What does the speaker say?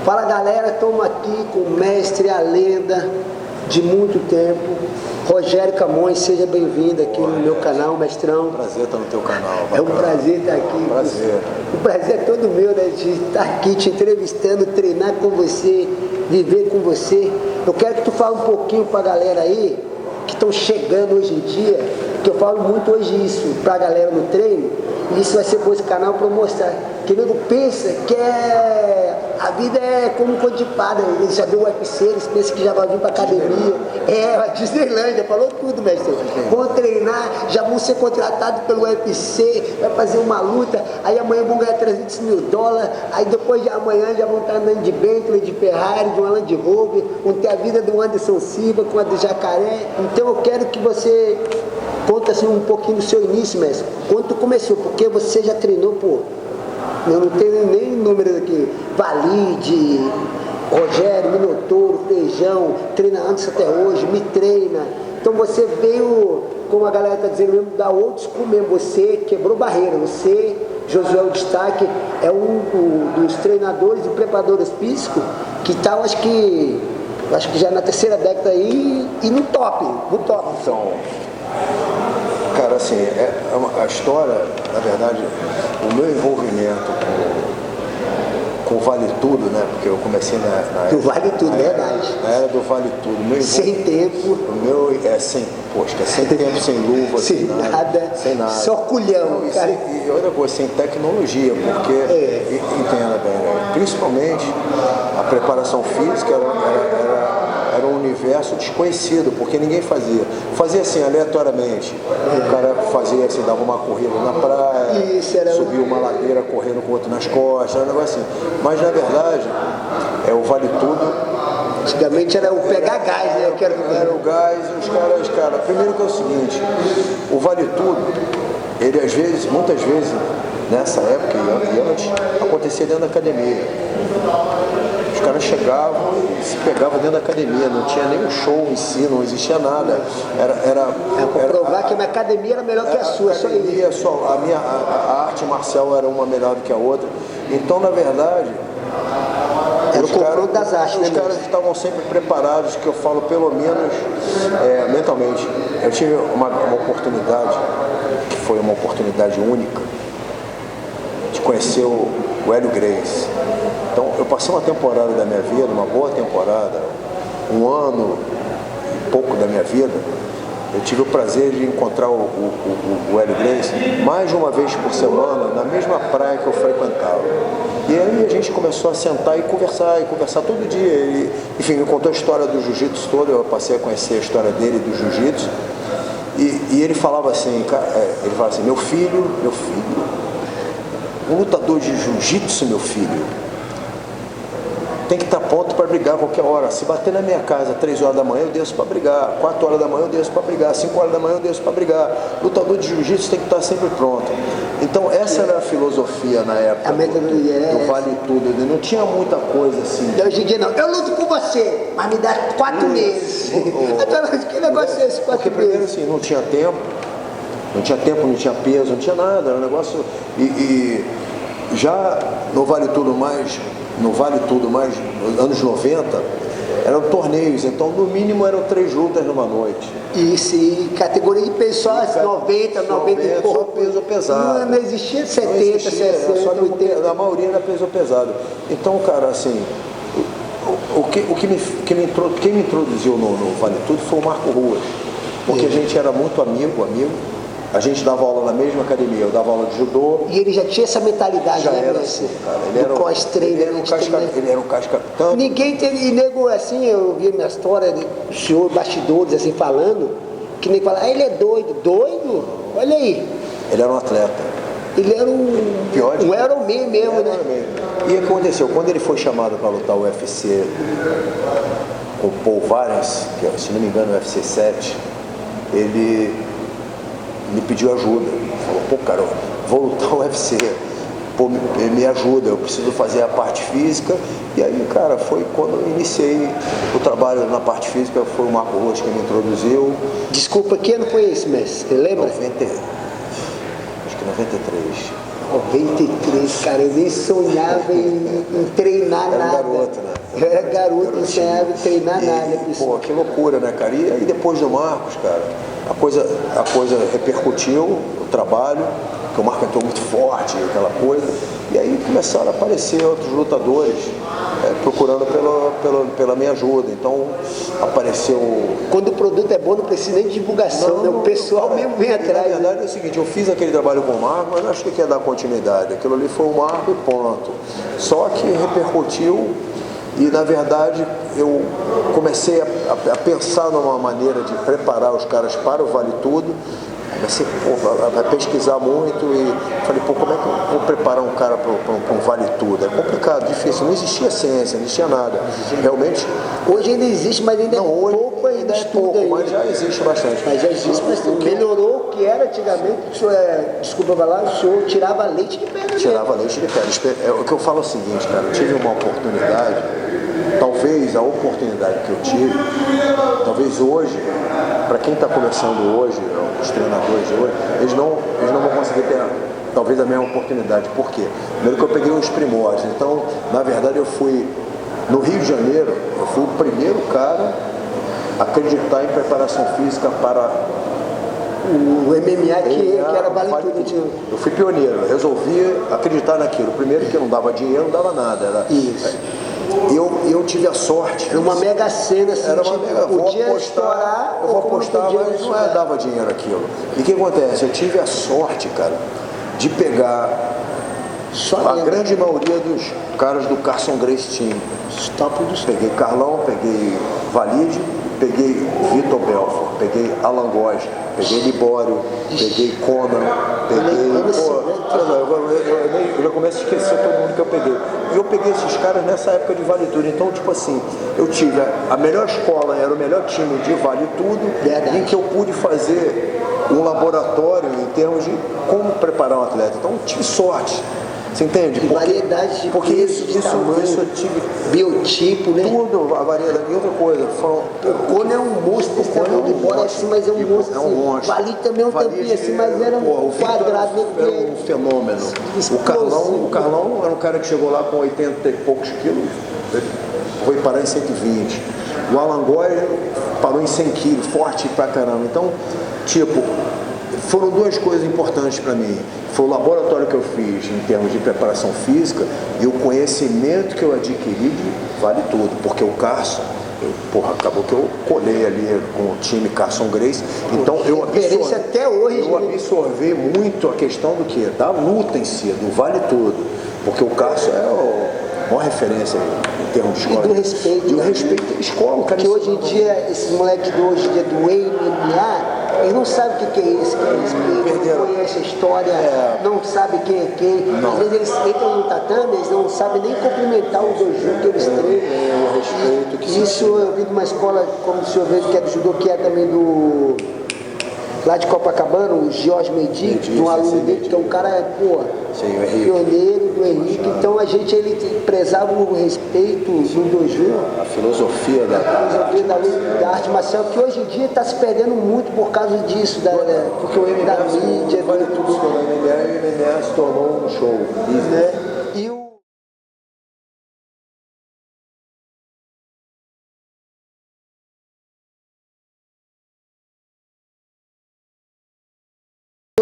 Fala galera, estamos aqui com o mestre, a lenda de muito tempo, Rogério Camões. Seja bem-vindo aqui no meu canal, mestrão. Prazer estar no teu canal. Bacana. É um prazer estar aqui. Prazer. O prazer é todo meu, né, de estar aqui te entrevistando, treinar com você, viver com você. Eu quero que tu fale um pouquinho para a galera aí, que estão chegando hoje em dia, que eu falo muito hoje isso para a galera no treino, e isso vai ser por esse canal para mostrar que o nego pensa que a vida é como um conto de fada. Ele já viu o UFC, eles pensam que já vai vir para academia. A Disneylândia, falou tudo, mestre. Vão treinar, já vão ser contratados pelo UFC, vai fazer uma luta, aí amanhã vão ganhar $300 mil, aí depois de amanhã já vão estar andando de Bentley, de Ferrari, de uma Land Rover, vão ter a vida do Anderson Silva com a do Jacaré. Então eu quero que você conta assim um pouquinho do seu início, mestre. Quando tu começou, porque você já treinou, pô, eu não tenho nem número aqui, Valide, Rogério, Minotouro, Feijão, treina antes até hoje, me treina. Então você veio, como a galera está dizendo mesmo, da old school mesmo, você quebrou barreira, você, Josué o Destaque, é um dos treinadores e preparadores físicos que está, acho que já na terceira década aí, e no top. Então, cara, assim, a história, na verdade, o meu envolvimento com o Vale Tudo, né? Porque eu comecei na do Vale Tudo, verdade. Na era do Vale Tudo. Sem tempo. O meu é sem tempo, sem luva, sem nada. Só culhão, cara. E outra coisa, sem tecnologia, porque, entenda bem, né? Principalmente a preparação física era um universo desconhecido, porque ninguém fazia. Fazia assim, aleatoriamente. O cara fazia assim, dava uma corrida na praia, subia uma ladeira correndo com o outro nas costas, era um negócio assim. Mas na verdade, o Vale Tudo. Antigamente era o pegar gás, né? Era o gás e os caras. Primeiro que é o seguinte, o Vale Tudo, ele às vezes, muitas vezes, nessa época e antes, acontecia dentro da academia. Os caras chegavam e se pegavam dentro da academia, não tinha nem um show em si, não existia nada. Era provar que a minha academia era melhor que a sua, só isso. A arte marcial era uma melhor do que a outra. Então, na verdade, era o confronto das artes. Os caras estavam sempre preparados, que eu falo pelo menos mentalmente. Eu tive uma oportunidade, que foi uma oportunidade única, de conhecer o Hélio Gracie. Então, eu passei uma temporada da minha vida, uma boa temporada, um ano e pouco da minha vida. Eu tive o prazer de encontrar o Hélio Gracie mais de uma vez por semana, na mesma praia que eu frequentava. E aí a gente começou a sentar e conversar todo dia. Ele, enfim, me contou a história do jiu-jitsu toda, eu passei a conhecer a história dele do jiu-jitsu. E ele falava assim, meu filho, um lutador de jiu-jitsu, meu filho, tem que estar pronto para brigar a qualquer hora. Se bater na minha casa 3 horas da manhã, eu desço para brigar. 4 horas da manhã, eu desço para brigar. 5 horas da manhã, eu desço para brigar. Lutador de jiu-jitsu tem que estar sempre pronto. Então, essa era a filosofia na época do Vale Tudo. Não tinha muita coisa assim. Hoje em dia não. Eu luto com você, mas me dá 4 meses. Que negócio é esse, 4 meses? Porque primeiro assim, não tinha tempo, não tinha peso, não tinha nada. Era um negócio... E já no Vale Tudo mais, nos anos 90, eram torneios, então no mínimo eram 3 lutas numa noite. Isso, e categoria de peso só 90 e pouco. Só peso pesado. Não existia 70, 60, 80. A maioria era peso pesado. Então, cara, assim, quem me introduziu no Vale Tudo foi o Marco Ruas, porque a gente era muito amigo. A gente dava aula na mesma academia, eu dava aula de judô. E ele já tinha essa mentalidade, já era assim, cara. Ele era um casca. Ninguém teve, e nego assim, eu vi a minha história de senhor bastidores assim falando, que nem fala, ele é doido? Olha aí. Ele era um atleta. Ele era um Iron Man mesmo, né? E o que aconteceu? Quando ele foi chamado para lutar o UFC com o Paul Varens, que se não me engano é o UFC 7, ele pediu ajuda. Falou, pô, cara, vou lutar o UFC. Pô, me ajuda, eu preciso fazer a parte física. E aí, cara, foi quando eu iniciei o trabalho na parte física, foi o Marco Rocha que me introduziu. Desculpa, que ano foi esse, mestre? Você lembra? Acho que 93. 93, cara, eu nem sonhava em treinar nada. Garoto. sonhava em treinar nada. Pô, que loucura, né, cara? E aí depois do Marcos, cara, a coisa repercutiu, o trabalho, que o Marcos entrou muito forte, aquela coisa, e aí começaram a aparecer outros lutadores procurando pela minha ajuda. Então apareceu. Quando o produto é bom, não precisa nem de divulgação, né? O pessoal mesmo vem atrás. Na verdade é o seguinte, eu fiz aquele trabalho com o Marco, mas não achei que ia dar continuidade. Aquilo ali foi o Marco e ponto. Só que repercutiu e, na verdade, eu comecei a pensar numa maneira de preparar os caras para o Vale Tudo. Comecei a pesquisar muito e falei, pô, como é que eu vou preparar um cara para um Vale Tudo? É complicado, difícil, não existia ciência, não existia nada. Realmente. Hoje ainda existe, mas ainda não, é hoje pouco, ainda é pouco, mas já existe bastante. Mas já existe bastante. Melhorou o que era antigamente. O senhor, desculpa falar, o senhor tirava leite de pedra. Tirava leite de pedra. O que eu falo é o seguinte, cara, eu tive uma oportunidade, talvez a oportunidade que eu tive, talvez hoje, para quem está começando hoje, os treinadores de hoje, eles não vão conseguir ter talvez a mesma oportunidade. Por quê? Primeiro que eu peguei os primórdios. Então, na verdade, eu fui no Rio de Janeiro, eu fui o primeiro cara a acreditar em preparação física para o MMA que era Vale Tudo. Eu fui pioneiro, eu resolvi acreditar naquilo. Primeiro que não dava dinheiro, não dava nada. Era, isso. Eu tive a sorte. Era uma mega cena, assim, era uma mega, podia estourar, eu vou apostar, mas não dava dinheiro aquilo. E o que acontece? Eu tive a sorte, cara, de pegar a grande maioria dos caras do Carson Gracie Team. Peguei Carlão, peguei Valide, peguei Vitor Belfort, peguei Alan Góes, peguei Libório, peguei Conan, peguei. Eu já começo a esquecer todo mundo que eu peguei. E eu peguei esses caras nessa época de Vale Tudo. Então, tipo assim, eu tive a melhor escola, era o melhor time de Vale Tudo, em que eu pude fazer um laboratório em termos de como preparar um atleta. Então, eu tive sorte. Você entende? Variedade de porque isso eu tive. Biotipo, né? Tudo, a variedade. E outra coisa, o Conan é um monstro desse tamanho de bola assim, mas é um monstro. É um monstro. Vali também é um tampinho assim, mas era um quadrado. Era um fenômeno. O Carlão era um cara que chegou lá com 80 e poucos quilos, foi parar em 120. O Alan Góes parou em 100 quilos, forte pra caramba. Então, tipo, foram duas coisas importantes para mim. Foi o laboratório que eu fiz em termos de preparação física e o conhecimento que eu adquiri de Vale Tudo, porque o Carson, acabou que eu colei ali com o time Carson Gracie, então eu absorvi muito a questão do que? Da luta em si, do Vale Tudo, porque o Carson é a maior referência em termos de escola. E do respeito. E o respeito da escola, cara. Porque hoje em dia, esses moleques de hoje em dia do MMA, eles não sabem o que é isso, não conhecem a história, não sabem quem é quem. Às vezes eles entram no tatame, eles não sabem nem cumprimentar o dojo que eles treinam. O respeito que isso eu vi de uma escola, como o senhor vê, que é do judô, que é também do... lá de Copacabana, o Jorge Medic, um aluno dele, que é um cara, pioneiro do Henrique. Então a gente, ele prezava o respeito do dojo. A filosofia da arte marcial, que hoje em dia está se perdendo muito por causa disso, porque o MMA da mídia, Vale Tudo, o MMA se tornou um show. Né? E o